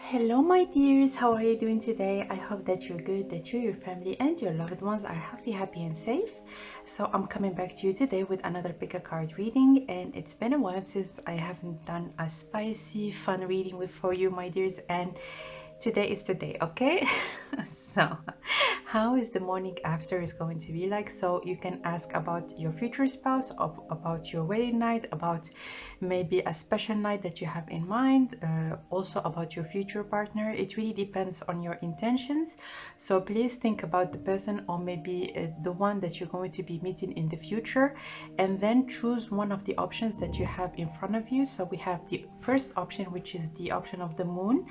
Hello my dears, how are you doing today? I hope that you're good, that you, your family and your loved ones are happy and safe. So I'm coming back to you today with another pick a card reading, and it's been a while since I haven't done a spicy fun reading for you my dears, and today is the day, okay? So how is the morning after is going to be like? So you can ask about your future spouse, about your wedding night, about maybe a special night that you have in mind, also about your future partner. It really depends on your intentions, so please think about the person, or maybe the one that you're going to be meeting in the future, and then choose one of the options that you have in front of you. So we have the first option, which is the option of the moon.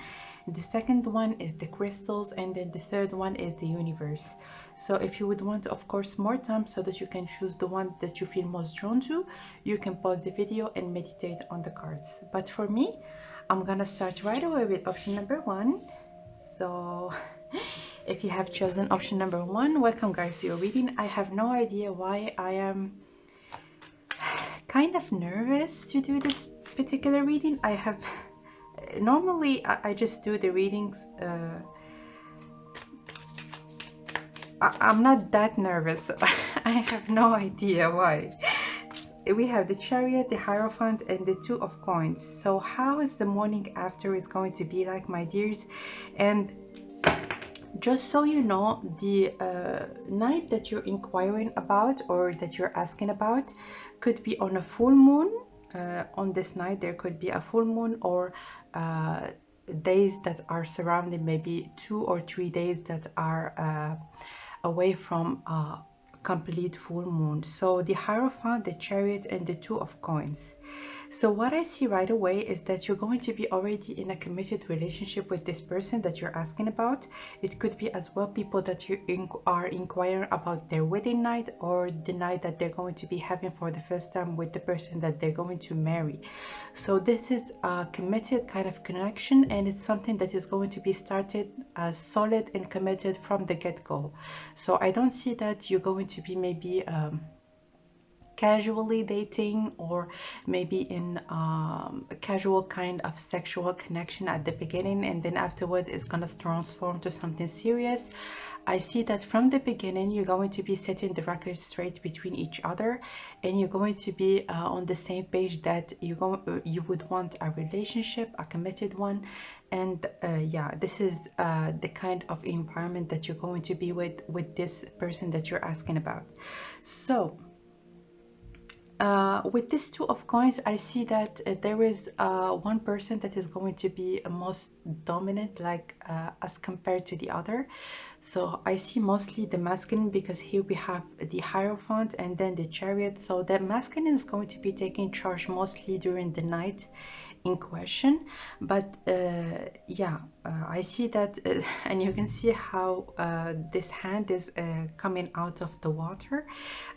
The second one is the crystals, and then the third one is the universe. So if you would want, of course, more time so that you can choose the one that you feel most drawn to, you can pause the video and meditate on the cards. But for me, I'm gonna start right away with option number one. So if you have chosen option number one, welcome guys to your reading. I have no idea why I am kind of nervous to do this particular reading. Normally I just do the readings. I'm not that nervous. I have no idea why. We have the Chariot, the Hierophant, and the Two of Coins. So how is the morning after is going to be like, my dears? And just so you know, the night that you're inquiring about or that you're asking about could be on a full moon. On this night there could be a full moon, or days that are surrounding, maybe 2 or 3 days that are away from complete full moon. So the Hierophant, the Chariot, and the Two of Coins. So what I see right away is that you're going to be already in a committed relationship with this person that you're asking about. It could be as well people that you are inquiring about their wedding night, or the night that they're going to be having for the first time with the person that they're going to marry. So this is a committed kind of connection, and it's something that is going to be started as solid and committed from the get-go. So I don't see that you're going to be maybe casually dating, or maybe in a casual kind of sexual connection at the beginning, and then afterwards it's gonna transform to something serious. I see that from the beginning you're going to be setting the record straight between each other, and you're going to be on the same page that you would want a relationship, a committed one. And yeah, this is the kind of environment that you're going to be with this person that you're asking about. So with this Two of Coins, I see that there is one person that is going to be most dominant, like as compared to the other. So I see mostly the masculine, because here we have the Hierophant and then the Chariot. So the masculine is going to be taking charge mostly during the night in question. But yeah, I see that and you can see how this hand is coming out of the water.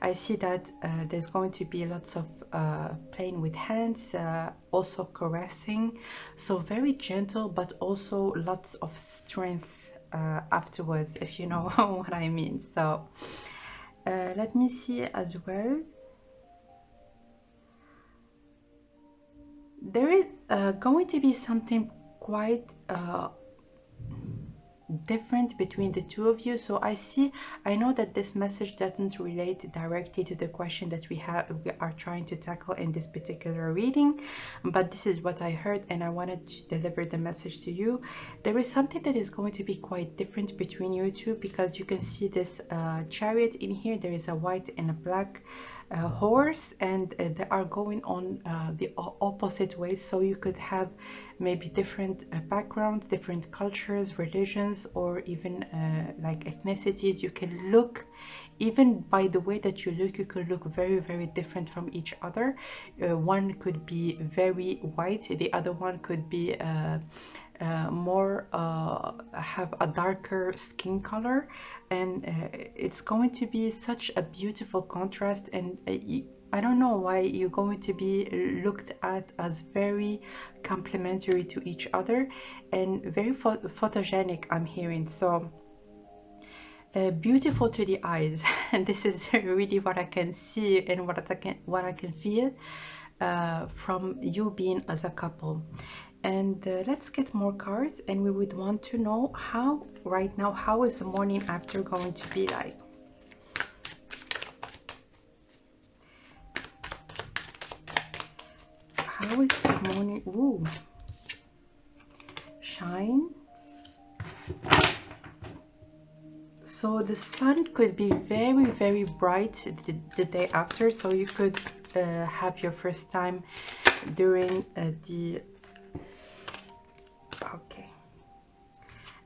I see that there's going to be lots of playing with hands, also caressing, so very gentle, but also lots of strength afterwards, if you know what I mean. So let me see as well. There is going to be something quite different between the two of you. So I know that this message doesn't relate directly to the question that we are trying to tackle in this particular reading, but this is what I heard, and I wanted to deliver the message to you. There is something that is going to be quite different between you two, because you can see this Chariot in here. There is a white and a black horse, and they are going on the opposite ways. So you could have maybe different backgrounds, different cultures, religions, or even like ethnicities. You can look, even by the way that you could look very different from each other. One could be very white, the other one could be more have a darker skin color, and it's going to be such a beautiful contrast. And I don't know why you're going to be looked at as very complementary to each other, and very photogenic, I'm hearing. So beautiful to the eyes and this is really what I can see and what I can feel. from you being as a couple. And let's get more cards, and we would want to know how right now, how is the morning after going to be like? How is the morning? Ooh, shine. So the sun could be very, very bright the day after, so you could have your first time during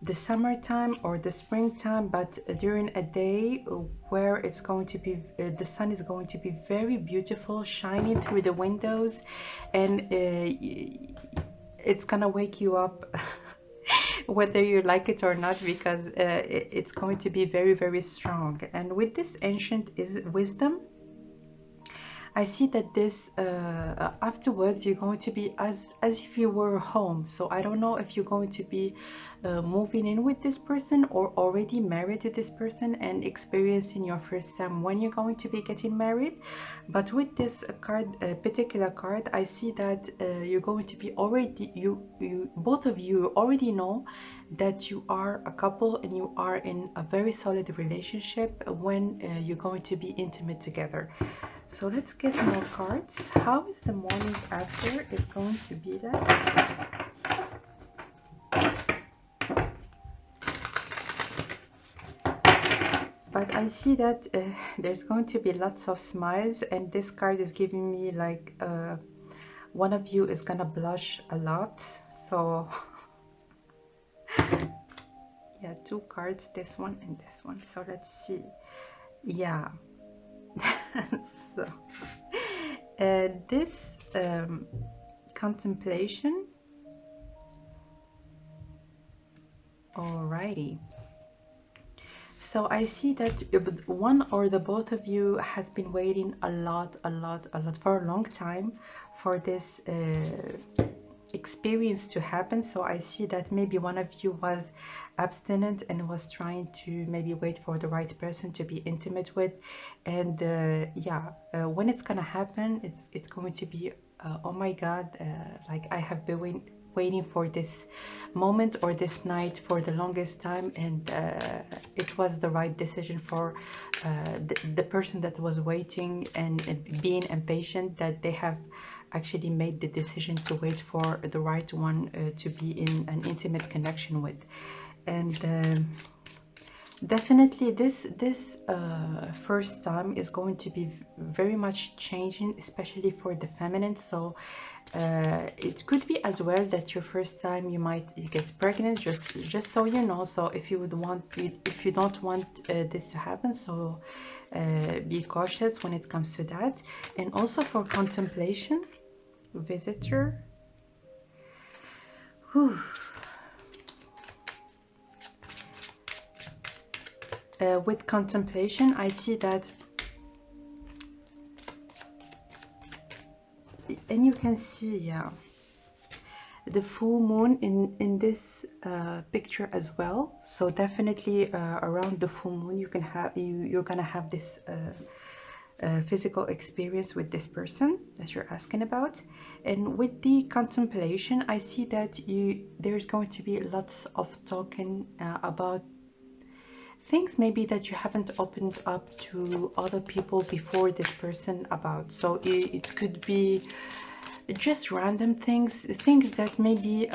the summertime or the springtime, but during a day where it's going to be the sun is going to be very beautiful, shining through the windows, and it's gonna wake you up whether you like it or not, because it's going to be very, very strong. And with this ancient is wisdom, I see that this afterwards you're going to be as if you were home. So I don't know if you're going to be moving in with this person or already married to this person and experiencing your first time when you're going to be getting married. But with this card, particular card, I see that you're going to be already, you both of you already know that you are a couple and you are in a very solid relationship when you're going to be intimate together. So let's get more cards. How is the morning after is going to be like? But I see that there's going to be lots of smiles, and this card is giving me like one of you is gonna blush a lot. So yeah, two cards, this one and this one. So let's see. Yeah. So this contemplation. Alrighty. So I see that one or the both of you has been waiting a lot for a long time for this experience to happen. So I see that maybe one of you was abstinent and was trying to maybe wait for the right person to be intimate with, and when it's gonna happen, it's going to be oh my god, like I have been waiting for this moment or this night for the longest time, and it was the right decision for the person that was waiting and being impatient, that they have actually made the decision to wait for the right one to be in an intimate connection with. And definitely this first time is going to be very much changing, especially for the feminine. So it could be as well that your first time you might get pregnant, just so you know. So if you don't want this to happen, so be cautious when it comes to that. And also for contemplation, visitor. Whew. With contemplation, I see that, and you can see, yeah, the full moon in this picture as well. So definitely around the full moon you can have you're gonna have this physical experience with this person that you're asking about. And with the contemplation, I see that there's going to be lots of talking about things maybe that you haven't opened up to other people before this person about. So it could be just random things that maybe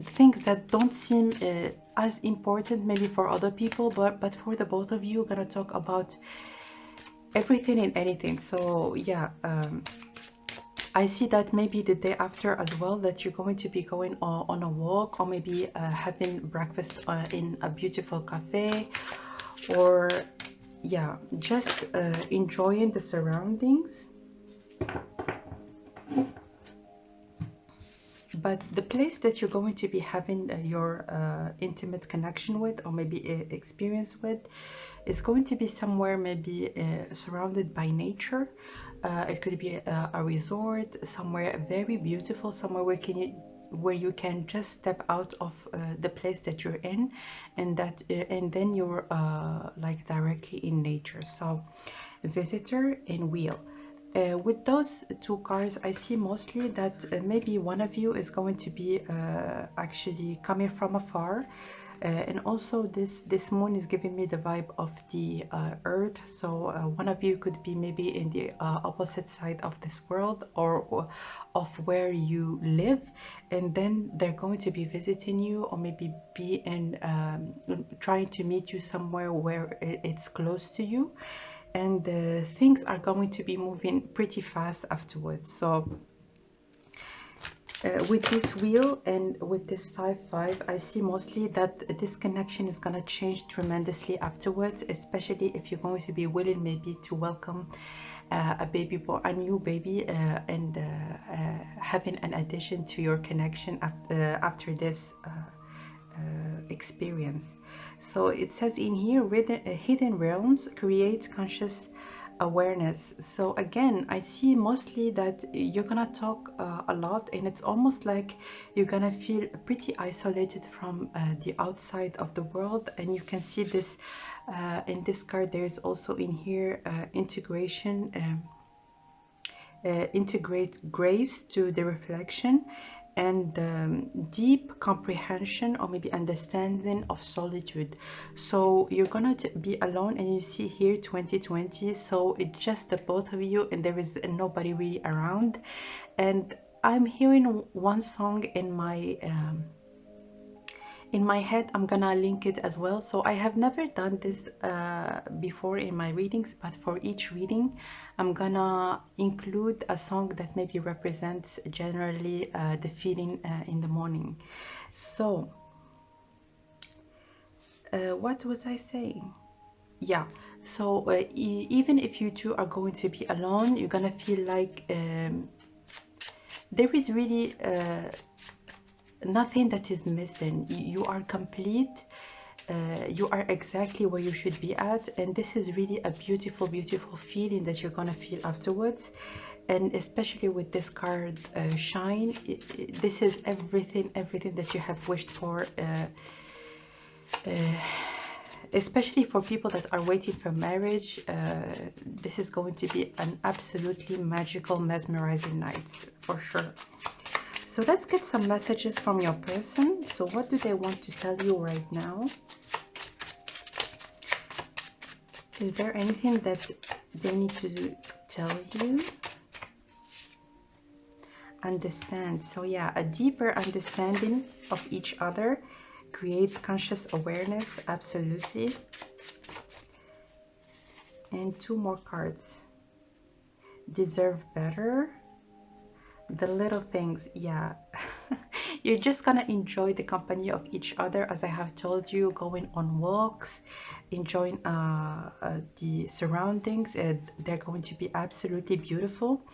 things that don't seem as important maybe for other people, but for the both of you, gonna talk about everything and anything. So yeah, I see that maybe the day after as well, that you're going to be going on a walk, or maybe having breakfast in a beautiful cafe, or yeah, just enjoying the surroundings. But the place that you're going to be having your intimate connection with, or maybe experience with, is going to be somewhere maybe surrounded by nature. It could be a resort, somewhere very beautiful, somewhere where you can just step out of the place that you're in, and then you're like directly in nature. So visitor, and wheel. With those two cards, I see mostly that maybe one of you is going to be actually coming from afar. And also this moon is giving me the vibe of the earth, so one of you could be maybe in the opposite side of this world, or of where you live, and then they're going to be visiting you, or maybe be in trying to meet you somewhere where it's close to you, and things are going to be moving pretty fast afterwards. So with this wheel and with this 5-5, I see mostly that this connection is going to change tremendously afterwards, especially if you're going to be willing maybe to welcome a baby boy, a new baby, and having an addition to your connection after this experience. So it says in here, hidden realms create conscious awareness. So again, I see mostly that you're gonna talk a lot, and it's almost like you're gonna feel pretty isolated from the outside of the world. And you can see this in this card. There's also in here integration, integrate grace to the reflection, and deep comprehension, or maybe understanding of solitude. So you're gonna be alone, and you see here 2020, so it's just the both of you, and there is nobody really around. And I'm hearing one song in my head. I'm gonna link it as well. So I have never done this before in my readings, but for each reading I'm gonna include a song that maybe represents generally the feeling in the morning. So what was I saying? Yeah, so even if you two are going to be alone, you're gonna feel like there is really nothing that is missing. You are complete. You are exactly where you should be at, and this is really a beautiful feeling that you're gonna feel afterwards. And especially with this card shine, this is everything that you have wished for, especially for people that are waiting for marriage. This is going to be an absolutely magical, mesmerizing night for sure. So let's get some messages from your person. So what do they want to tell you right now? Is there anything that they need to tell you? Understand. So yeah, a deeper understanding of each other creates conscious awareness. Absolutely. And two more cards. Deserve better. The little things, yeah. You're just gonna enjoy the company of each other, as I have told you, going on walks, enjoying the surroundings. They're going to be absolutely beautiful.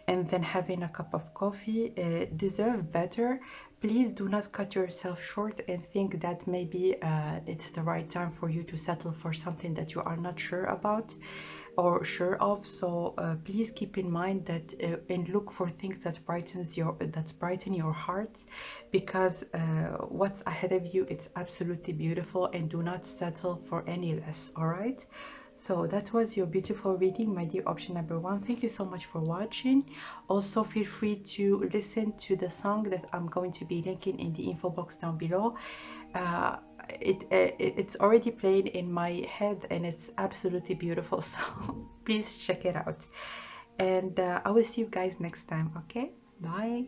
And then having a cup of coffee. Deserve better. Please do not cut yourself short and think that maybe it's the right time for you to settle for something that you are not sure about or sure of. So please keep in mind that and look for things that brighten your heart, because what's ahead of you, it's absolutely beautiful, and do not settle for any less. All right, so that was your beautiful reading, my dear option number 1. Thank you so much for watching. Also feel free to listen to the song that I'm going to be linking in the info box down below. It's already playing in my head, and it's absolutely beautiful, so please check it out. And I will see you guys next time. Okay, bye.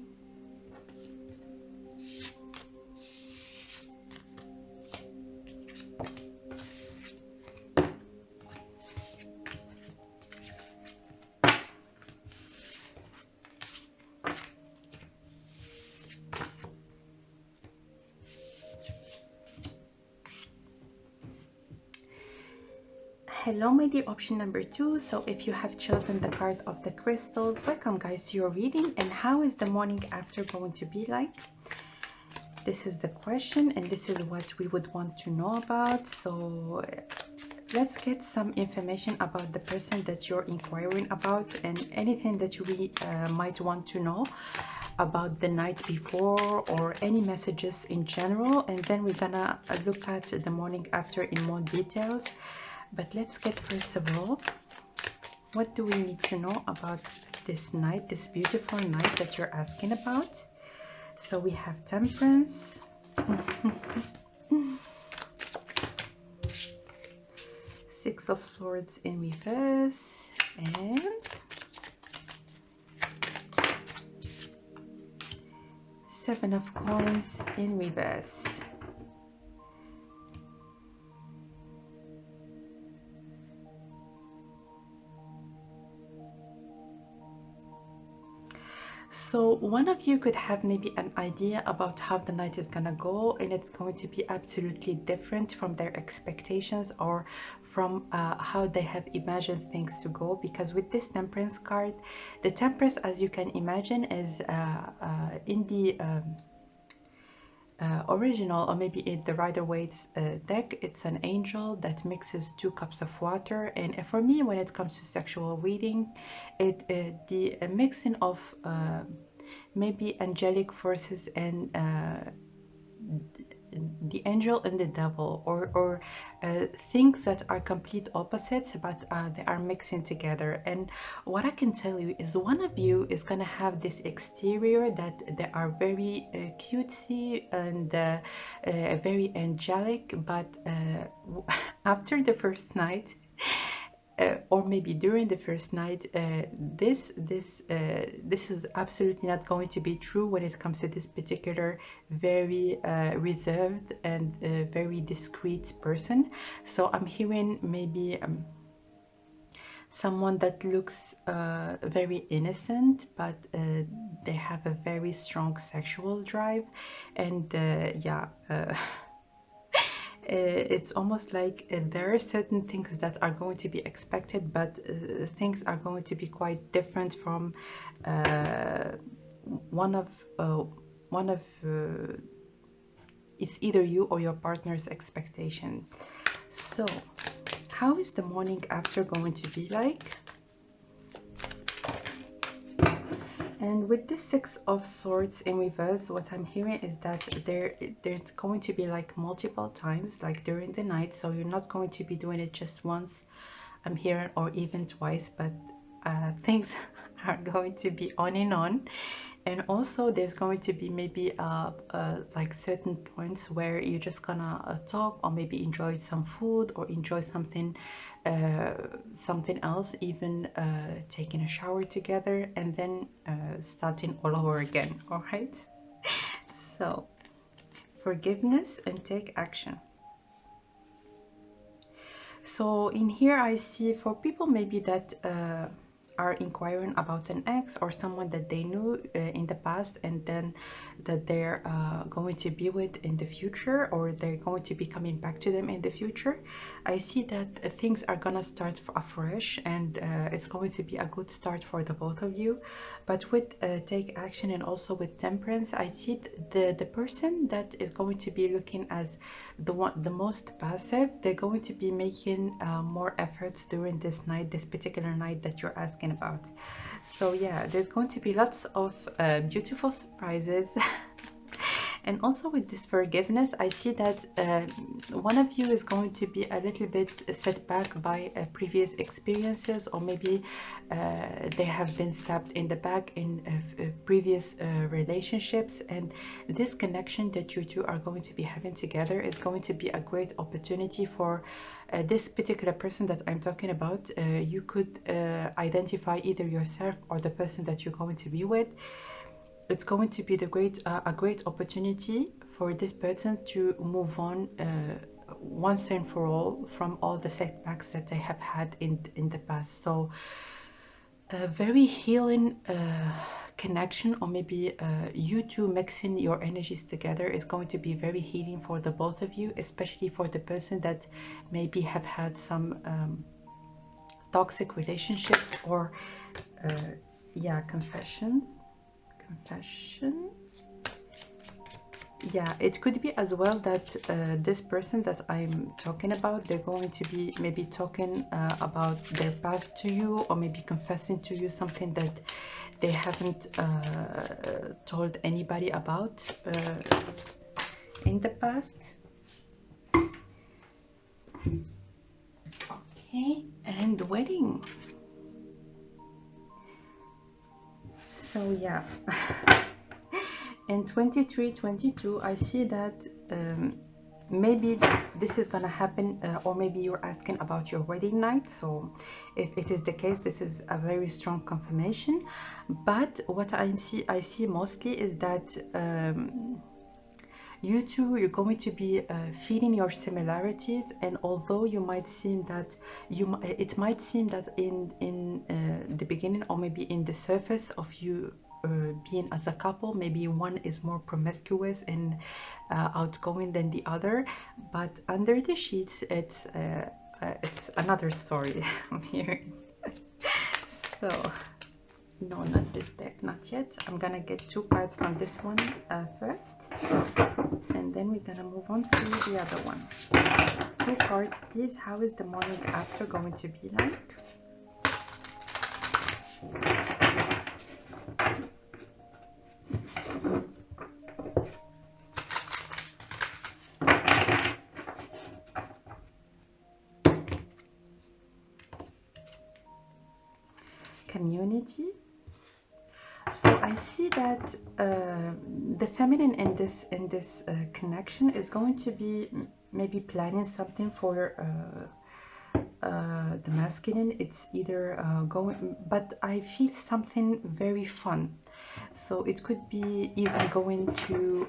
Hello, my dear option number 2. So if you have chosen the card of the crystals, welcome guys to your reading. And how is the morning after going to be like? This is the question, and this is what we would want to know about. So let's get some information about the person that you're inquiring about, and anything that you might want to know about the night before, or any messages in general. And then we're gonna look at the morning after in more details. But let's get, first of all, What do we need to know about this night, this beautiful night that you're asking about? So we have Temperance, Six of Swords in reverse, and Seven of Coins in reverse. So one of you could have maybe an idea about how the night is gonna go, and it's going to be absolutely different from their expectations or from how they have imagined things to go. Because with this Temperance card, the Temperance, as you can imagine, is in the original, or maybe in the Rider-Waite's deck, it's an angel that mixes 2 cups of water. And for me, when it comes to sexual reading, the mixing of maybe angelic forces and the angel and the devil, or things that are complete opposites, but they are mixing together. And what I can tell you is one of you is gonna have this exterior that they are very cutesy and very angelic, but after the first night, or maybe during the first night, this is absolutely not going to be true when it comes to this particular very reserved and very discreet person. So I'm hearing maybe someone that looks very innocent, but they have a very strong sexual drive, and yeah. It's almost like there are certain things that are going to be expected, but things are going to be quite different from one of it's either you or your partner's expectation. So how is the morning after going to be like? And with this Six of Swords in reverse, what I'm hearing is that there's going to be like multiple times, like during the night. So you're not going to be doing it just once, I'm hearing, or even twice, but things are going to be on and on. And also there's going to be maybe like certain points where you're just gonna talk, or maybe enjoy some food, or enjoy something else, even taking a shower together, and then starting all over again. All right, so forgiveness and take action. So in here I see for people maybe that are inquiring about an ex or someone that they knew in the past, and then that they're going to be with in the future, or they're going to be coming back to them in the future. I see that things are gonna start afresh, and it's going to be a good start for the both of you. But with take action and also with Temperance, I see the person that is going to be looking as the most passive, they're going to be making more efforts during this night, this particular night that you're asking about. So yeah, there's going to be lots of beautiful surprises. And also with this forgiveness, I see that one of you is going to be a little bit set back by previous experiences, or maybe they have been stabbed in the back in previous relationships. And this connection that you two are going to be having together is going to be a great opportunity for this particular person that I'm talking about. You could identify either yourself or the person that you're going to be with. It's going to be a great opportunity for this person to move on once and for all from all the setbacks that they have had in the past. So a very healing connection, or maybe you two mixing your energies together, is going to be very healing for the both of you, especially for the person that maybe have had some toxic relationships, or yeah, confession. Yeah, it could be as well that this person that I'm talking about, they're going to be maybe talking about their past to you, or maybe confessing to you something that they haven't told anybody about in the past. Okay, and wedding. So yeah, in 23-22 I see that maybe this is gonna happen, or maybe you're asking about your wedding night. So if it is the case, this is a very strong confirmation. But what I see mostly is that you two, you're going to be feeling your similarities, and although you might seem that it might seem that in the beginning, or maybe in the surface of you being as a couple, maybe one is more promiscuous and outgoing than the other, but under the sheets it's another story. I'm hearing. So no, not this deck, not yet. I'm gonna get 2 cards from this one first, and then we're gonna move on to the other one. 2 cards, please. How is the morning after going to be like? Community. So I see that the feminine in this connection is going to be maybe planning something for the masculine. It's either going, but I feel something very fun. So it could be even going to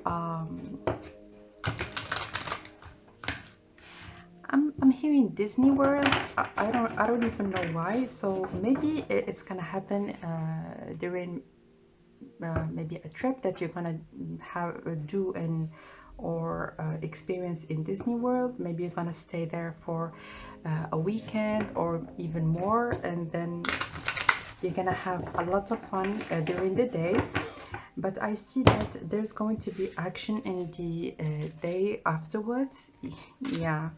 I'm hearing Disney World. I don't even know why. So maybe it's gonna happen during maybe a trip that you're gonna do or experience in Disney World. Maybe you're gonna stay there for a weekend or even more, and then you're gonna have a lot of fun during the day. But I see that there's going to be action in the day afterwards. Yeah,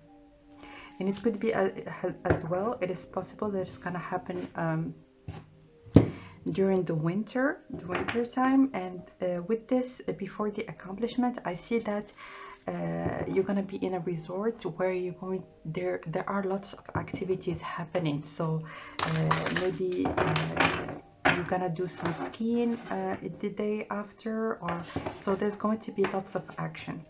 and it could be as well, it is possible that it's gonna happen during the winter time. And with this, before the accomplishment, I see that you're gonna be in a resort where you're going, there are lots of activities happening. So maybe you're gonna do some skiing the day after, or so there's going to be lots of action.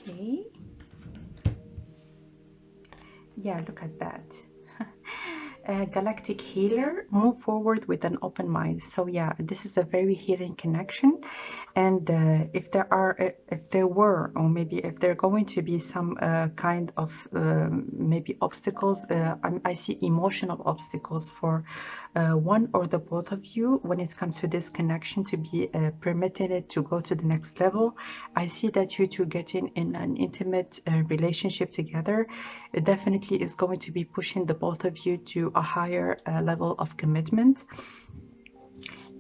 Okay, yeah, look at that. Galactic healer, move forward with an open mind. So yeah, this is a very healing connection. And if there were, or maybe if there are going to be some kind of maybe obstacles, I see emotional obstacles for one or the both of you when it comes to this connection to be permitting it to go to the next level. I see that you two getting in an intimate relationship together, it definitely is going to be pushing the both of you to a higher level of commitment.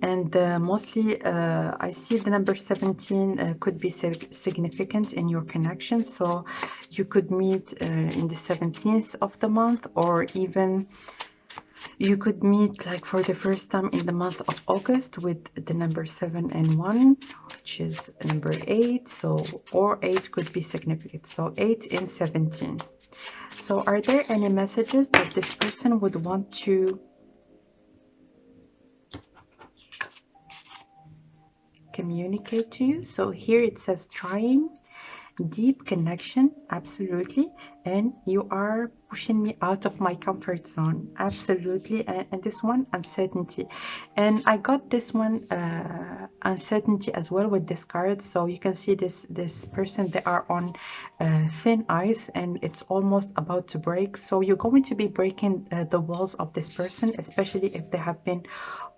And mostly I see the number 17 could be significant in your connection. So you could meet in the 17th of the month, or even you could meet like for the first time in the month of August with the number 7 and 1, which is number 8. So, or 8 could be significant. So 8 and 17. So are there any messages that this person would want to communicate to you? So here it says trying, deep connection, absolutely, and you are pushing me out of my comfort zone, absolutely. And this one, uncertainty, and I got this one uncertainty as well with this card. So you can see this person, they are on thin ice and it's almost about to break. So you're going to be breaking the walls of this person, especially if they have been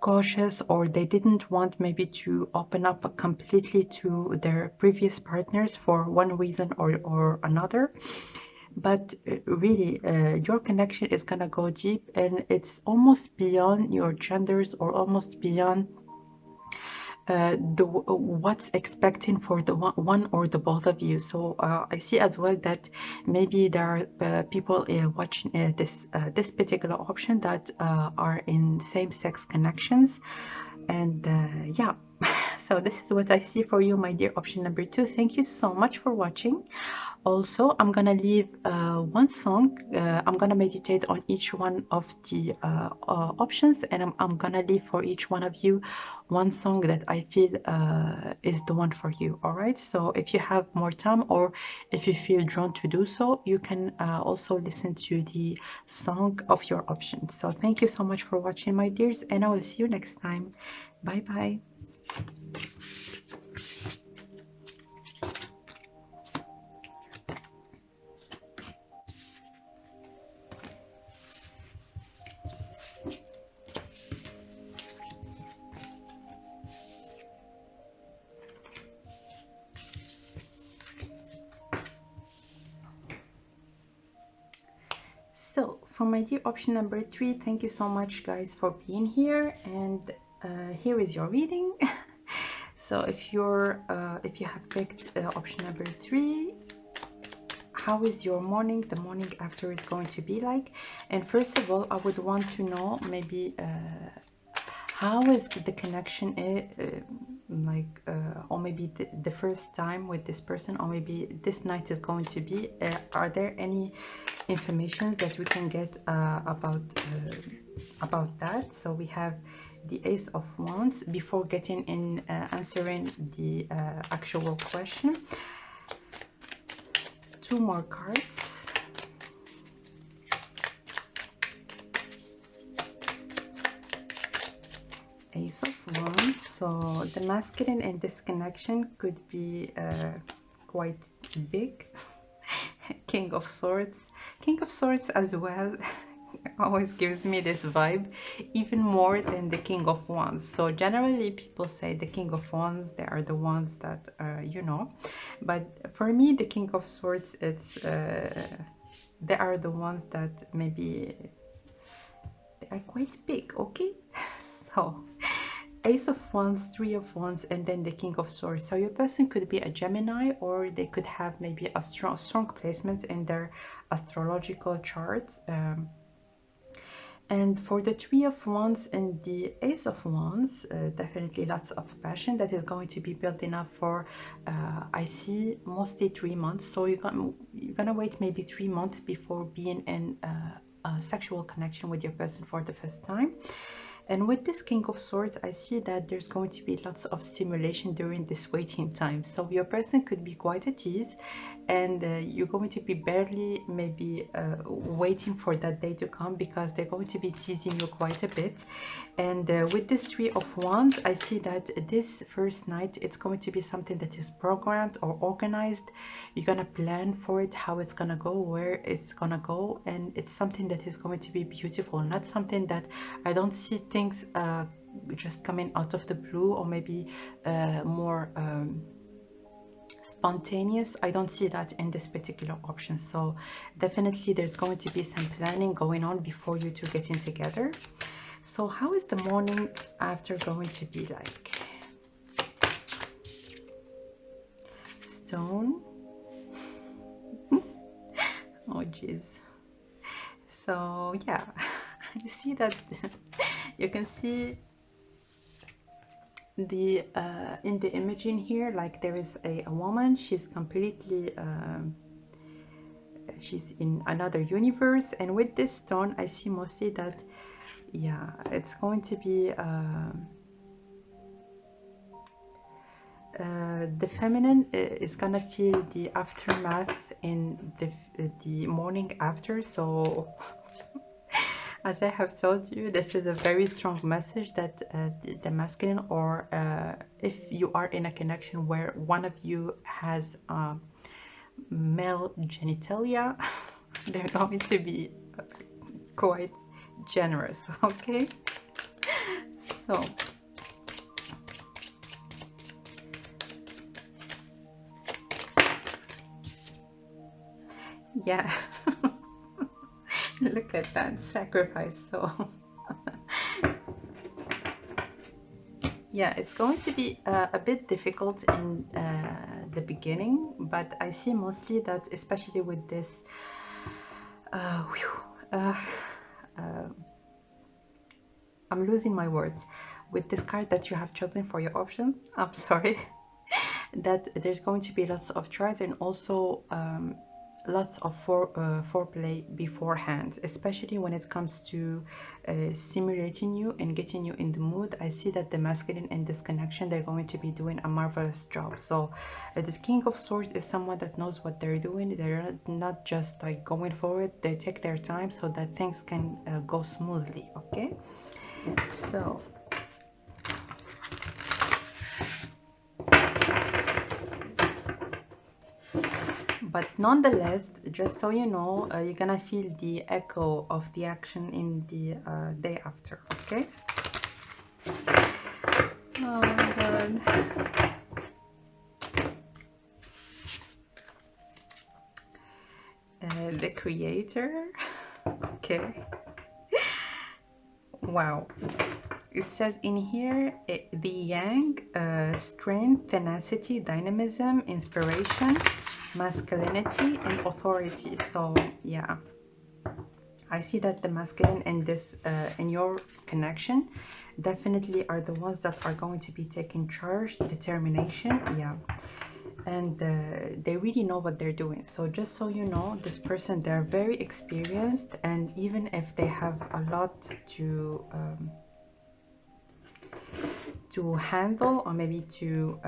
cautious or they didn't want maybe to open up completely to their previous partners for one reason or another. But really your connection is gonna go deep, and it's almost beyond your genders, or almost beyond what's expecting for the one or the both of you. So I see as well that maybe there are people watching this particular option that are in same-sex connections. And yeah, So this is what I see for you, my dear option number 2. Thank you so much for watching. Also, I'm gonna leave one song. I'm gonna meditate on each one of the options, and I'm gonna leave for each one of you one song that I feel is the one for you. All right, so if you have more time, or if you feel drawn to do so, you can also listen to the song of your option. So thank you so much for watching, my dears, and I will see you next time. Bye bye. So for my dear option number 3, thank you so much, guys, for being here, and here is your reading. So if you have picked option number 3, how is your morning, the morning after, is going to be like? And first of all, I would want to know maybe how is the connection or maybe the first time with this person, or maybe this night is going to be. Are there any information that we can get about that? So we have the Ace of Wands. Before getting in answering the actual question, 2 more cards. Ace of Wands. So the masculine in this connection could be quite big. King of Swords. King of Swords as well always gives me this vibe, even more than the King of Wands. So generally people say the King of Wands, they are the ones that you know, but for me the King of Swords, it's they are the ones that maybe they are quite big. Okay. So Ace of Wands, 3 of Wands, and then the King of Swords. So your person could be a Gemini, or they could have maybe a strong placement in their astrological charts. And for the 3 of Wands and the Ace of Wands, definitely lots of passion that is going to be building up for, I see, mostly 3 months. So you're gonna wait maybe 3 months before being in a sexual connection with your person for the first time. And with this King of Swords, I see that there's going to be lots of stimulation during this waiting time. So your person could be quite at ease, and you're going to be barely maybe waiting for that day to come, because they're going to be teasing you quite a bit. And with this 3 of Wands, I see that this first night, it's going to be something that is programmed or organized. You're gonna plan for it, how it's gonna go, where it's gonna go, and it's something that is going to be beautiful, not something that I don't see things just coming out of the blue, or maybe more spontaneous. I don't see that in this particular option. So definitely there's going to be some planning going on before you two getting together. So how is the morning after going to be like? Stone. Oh geez. So yeah, I see that you can see the in the image in here, like there is a woman. She's completely she's in another universe, and with this stone I see mostly that, yeah, it's going to be the feminine is gonna feel the aftermath in the morning after. So as I have told you, this is a very strong message that the masculine, or if you are in a connection where one of you has male genitalia, they're going to be quite generous. Okay, so yeah. Look at that sacrifice. So yeah, it's going to be a bit difficult in the beginning, but I see mostly that, especially with this I'm losing my words. with this card that you have chosen for your option, I'm sorry, that there's going to be lots of trust and also lots of foreplay beforehand, especially when it comes to stimulating you and getting you in the mood. I see that the masculine in this connection, they're going to be doing a marvelous job. So this King of Swords is someone that knows what they're doing. They're not just like going for it. They take their time so that things can go smoothly. Okay, so but nonetheless, just so you know, you're gonna feel the echo of the action in the day after. Okay. Oh my god. The creator. Okay. Wow. It says in here the yang, strength, tenacity, dynamism, inspiration, masculinity, and authority. So yeah, I see that the masculine in this in your connection definitely are the ones that are going to be taking charge, determination, yeah, and they really know what they're doing. So just so you know, this person, they're very experienced, and even if they have a lot to handle, or maybe to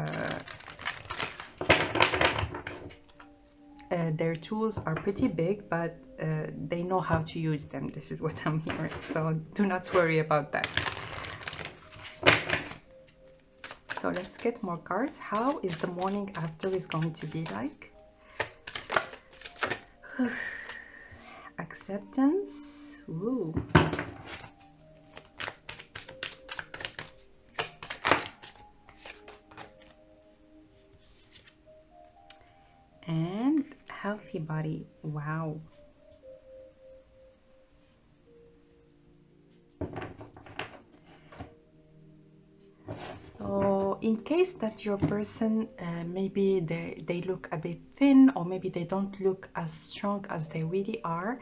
their tools are pretty big, but they know how to use them. This is what I'm hearing, so do not worry about that. So let's get more cards. How is the morning after is going to be like? Acceptance. Ooh. And healthy body. Wow. So in case that your person maybe they look a bit thin, or maybe they don't look as strong as they really are,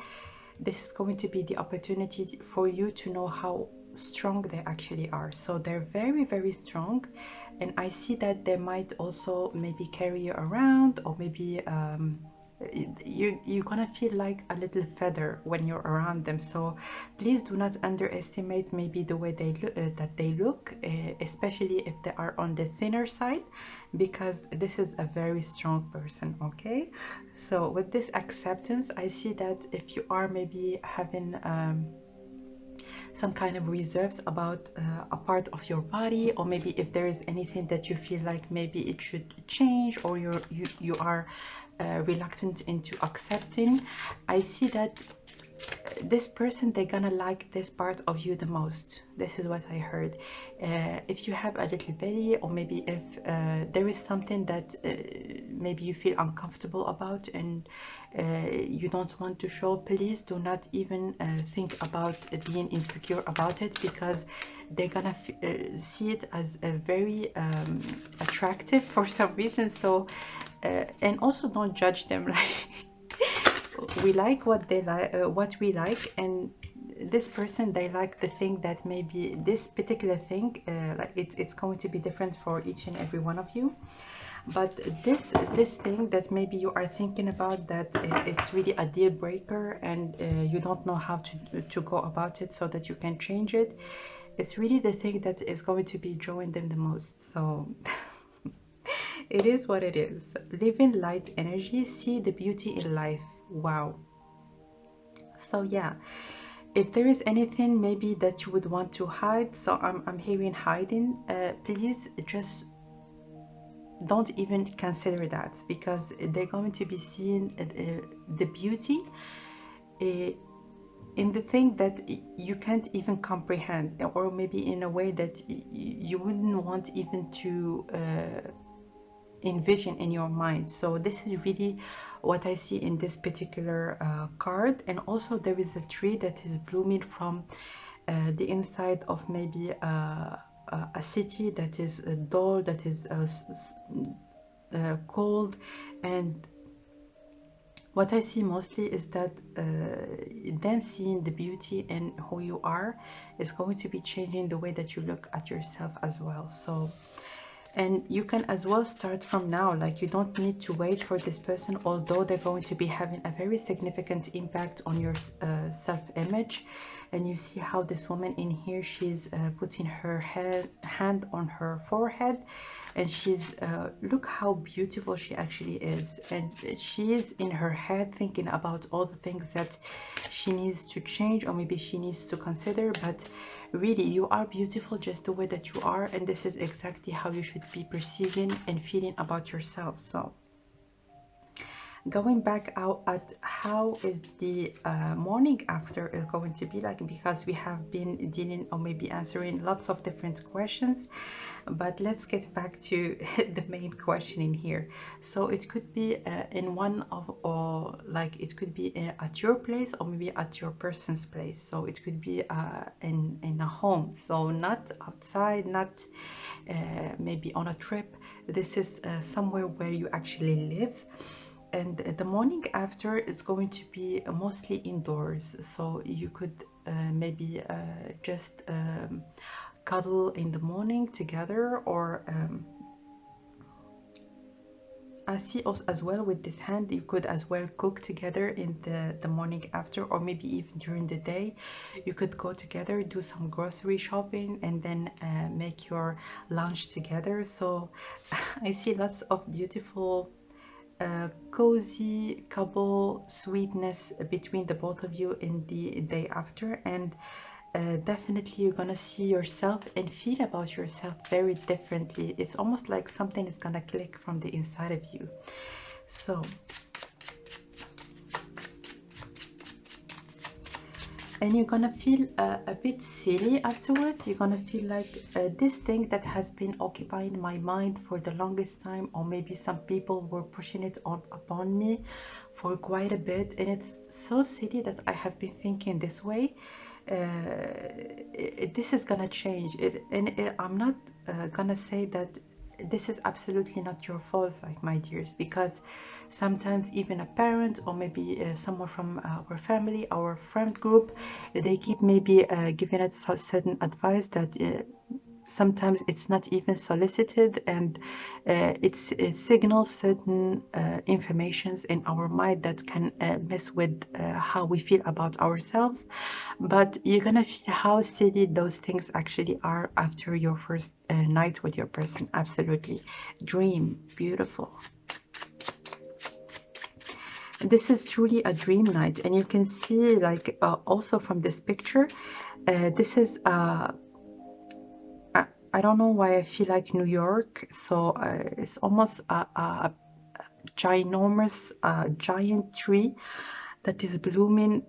this is going to be the opportunity for you to know how strong they actually are. So they're very, very strong, and I see that they might also maybe carry you around, or maybe you're gonna feel like a little feather when you're around them. So please do not underestimate maybe the way they look, that they look, especially if they are on the thinner side, because this is a very strong person. Okay, so with this acceptance, I see that if you are maybe having some kind of reserves about a part of your body, or maybe if there is anything that you feel like maybe it should change, or you are reluctant into accepting, I see that this person, they're gonna like this part of you the most. This is what I heard. If you have a little belly, or maybe if there is something that maybe you feel uncomfortable about, and you don't want to show, please do not even think about being insecure about it, because they're gonna see it as a very attractive for some reason. So and also don't judge them. Like, we like what they like, what we like, and this person, they like the thing that maybe this particular thing, like it's going to be different for each and every one of you. But this thing that maybe you are thinking about, that it's really a deal breaker, and you don't know how to go about it so that you can change it, it's really the thing that is going to be drawing them the most. So it is what it is. Live in light energy, see the beauty in life. Wow. So yeah, if there is anything maybe that you would want to hide, so I'm hearing hiding, please just don't even consider that, because they're going to be seeing the beauty in the thing that you can't even comprehend, or maybe in a way that you wouldn't want even to envision in your mind. So this is really what I see in this particular card. And also there is a tree that is blooming from the inside of maybe a city that is dull, that is cold, and What I see mostly is that then seeing the beauty in who you are is going to be changing the way that you look at yourself as well. So, and you can as well start from now. Like, you don't need to wait for this person, although they're going to be having a very significant impact on your self-image. And you see how this woman in here, she's putting her hand on her forehead, and she's look how beautiful she actually is, and she is in her head thinking about all the things that she needs to change, or maybe she needs to consider. But really, you are beautiful just the way that you are, and this is exactly how you should be perceiving and feeling about yourself. So going back out at how is the morning after is going to be like, because we have been dealing or maybe answering lots of different questions, but let's get back to the main question in here. So it could be in one of, or like it could be at your place, or maybe at your person's place. So it could be in a home, so not outside, not maybe on a trip. This is somewhere where you actually live. And the morning after is going to be mostly indoors, so you could maybe just cuddle in the morning together, or I see also as well with this hand, you could as well cook together in the morning after, or maybe even during the day. You could go together, do some grocery shopping, and then make your lunch together. So I see lots of beautiful cozy couple sweetness between the both of you in the day after. And definitely you're gonna see yourself and feel about yourself very differently. It's almost like something is gonna click from the inside of you. So, and you're gonna feel a bit silly afterwards. You're gonna feel like this thing that has been occupying my mind for the longest time, or maybe some people were pushing it on upon me for quite a bit, and it's so silly that I have been thinking this way. This is gonna change it, and I'm not gonna say that this is absolutely not your fault, like, my dears, because sometimes even a parent, or maybe someone from our family, our friend group, they keep maybe giving us certain advice that sometimes it's not even solicited, and it signals certain informations in our mind that can mess with how we feel about ourselves. But you're gonna feel how silly those things actually are after your first night with your person. Absolutely. Dream. Beautiful. This is truly a dream night, and you can see, like, also from this picture, this is I don't know why I feel like New York. So it's almost a ginormous giant tree that is blooming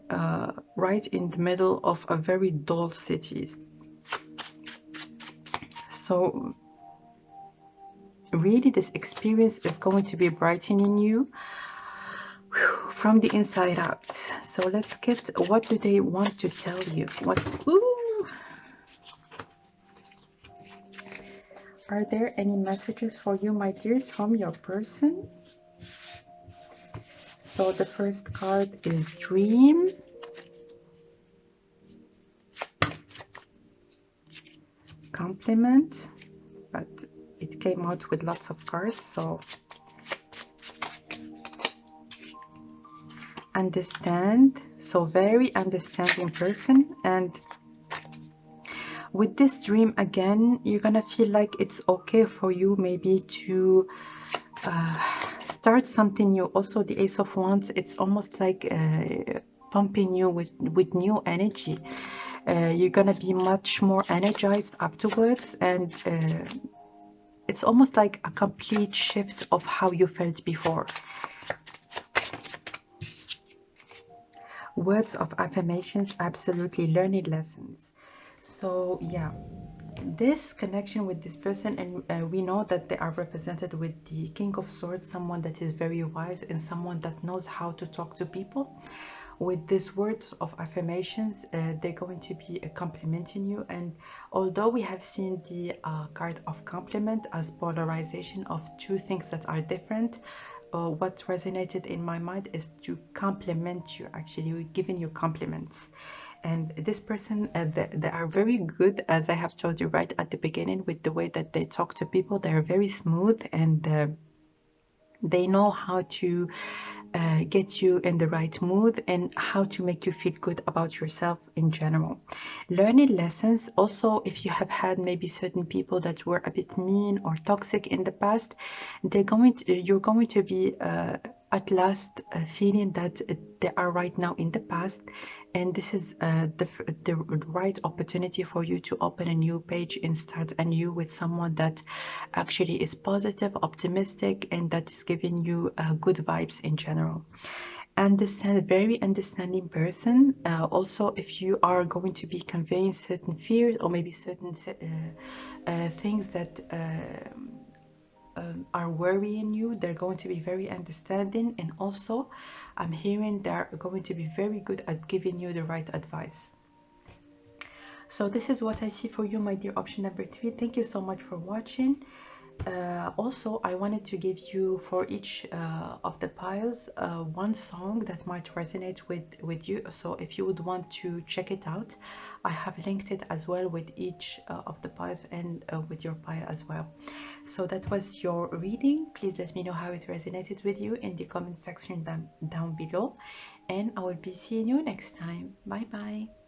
right in the middle of a very dull city. So really, this experience is going to be brightening you from the inside out. So let's get, what do they want to tell you? What? Ooh. Are there any messages for you, my dears, from your person? So the first card is Dream. Compliment. But it came out with lots of cards, so Understand. So very understanding person. And with this dream, again, you're gonna feel like it's okay for you maybe to start something new. Also, the Ace of Wands, it's almost like pumping you with new energy. You're gonna be much more energized afterwards, and it's almost like a complete shift of how you felt before. Words of affirmations, absolutely. Learning lessons. So yeah, this connection with this person, and we know that they are represented with the King of Swords, someone that is very wise and someone that knows how to talk to people. With these words of affirmations, they're going to be complimenting you. And although we have seen the card of compliment as polarization of two things that are different, what resonated in my mind is to compliment you. Actually, giving you compliments. And this person, they are very good, as I have told you right at the beginning, with the way that they talk to people. They are very smooth, and they know how to get you in the right mood and how to make you feel good about yourself in general. Learning lessons also, if you have had maybe certain people that were a bit mean or toxic in the past, you're going to be at last feeling that they are right now in the past, and this is the right opportunity for you to open a new page and start anew with someone that actually is positive, optimistic, and that is giving you good vibes in general. Very understanding person. Also, if you are going to be conveying certain fears or maybe certain things that are worrying you, they're going to be very understanding, and also I'm hearing they're going to be very good at giving you the right advice. So this is what I see for you, my dear option number 3. Thank you so much for watching. Also, I wanted to give you, for each of the piles, one song that might resonate with you. So if you would want to check it out, I have linked it as well with each of the piles, and with your pile as well. So that was your reading. Please let me know how it resonated with you in the comment section down below, and I will be seeing you next time. Bye bye.